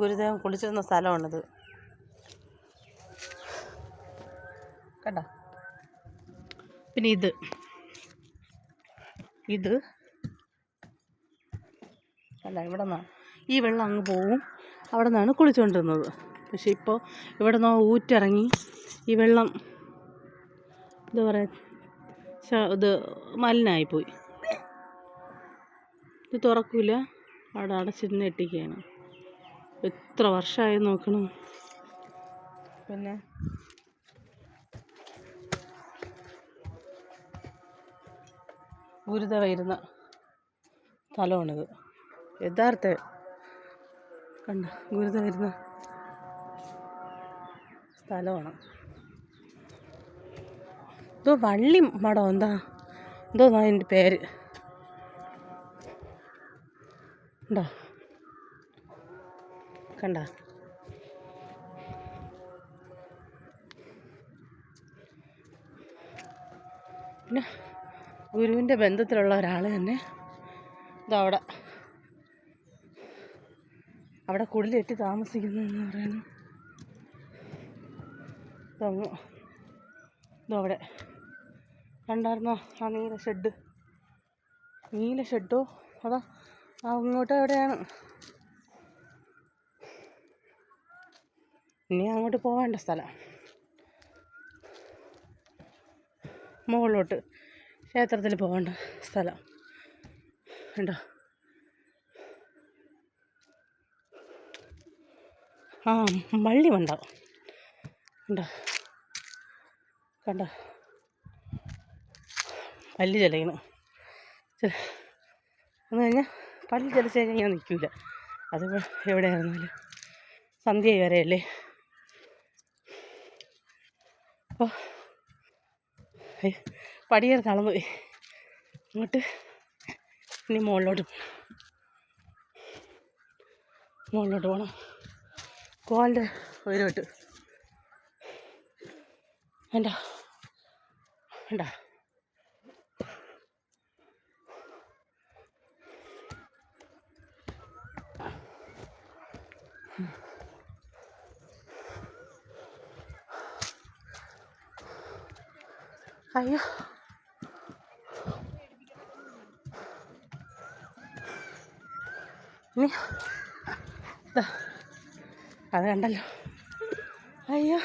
ഗുരുദേവൻ കുളിച്ചിരുന്ന സ്ഥലമാണിത്. കണ്ട. പിന്നെ ഇത് അല്ല, ഇവിടെ നിന്നാണ് ഈ വെള്ളം അങ്ങ് പോവും. അവിടെ നിന്നാണ് കുളിച്ചുകൊണ്ടിരുന്നത്. പക്ഷെ ഇപ്പോൾ ഇവിടെ നിന്ന് ഊറ്റിറങ്ങി ഈ വെള്ളം എന്താ പറയുക, ഇത് മലിനമായിപ്പോയി. ഇത് തുറക്കില്ല, അവിടെ അടച്ചിരുന്ന് ഇട്ടിക്കുകയാണ്. എത്ര വർഷമായി നോക്കണം. പിന്നെ ഗുരുദേവ ഇരുന്ന സ്ഥലമാണിത്. യഥാർത്ഥ കണ്ട ഗുരുദേവ ഇരുന്ന സ്ഥലമാണ്. എന്തോ വള്ളി മടം എന്തോന്നാ അതിൻ്റെ പേര്. ഉണ്ടോ കണ്ട. പിന്നെ ഗുരുവിൻ്റെ ബന്ധത്തിലുള്ള ഒരാൾ തന്നെ അവിടെ കുടിലെട്ടി താമസിക്കുന്നു എന്ന് പറയുന്നു. അവിടെ കണ്ടായിരുന്നോ ആ നീല ഷെഡോ അതാ അങ്ങോട്ടോ എവിടെയാണ്. ഇനി അങ്ങോട്ട് പോവേണ്ട സ്ഥലം. മുകളിലോട്ട് ക്ഷേത്രത്തിൽ പോകേണ്ട സ്ഥലം ഉണ്ടോ. ആ വള്ളി ഉണ്ടാവും. ഉണ്ടോ കണ്ടോ. പല്ല് ചലയണം. എന്ന് കഴിഞ്ഞാൽ പല്ല് ചലിച്ച് കഴിഞ്ഞാൽ ഞാൻ നിൽക്കില്ല. അതിപ്പോൾ എവിടെയായിരുന്നാലും സന്ധ്യ വരെയല്ലേ. അപ്പോൾ പടിയേറി തളർന്നു പോയി. ഇങ്ങോട്ട് ഇനി മുകളിലോട്ട് പോകണം. കോലിൻ്റെ ഉയരോട്ട് വേണ്ട. അയ്യോ, ഇനി അത് കണ്ടല്ലോ. അയ്യോ.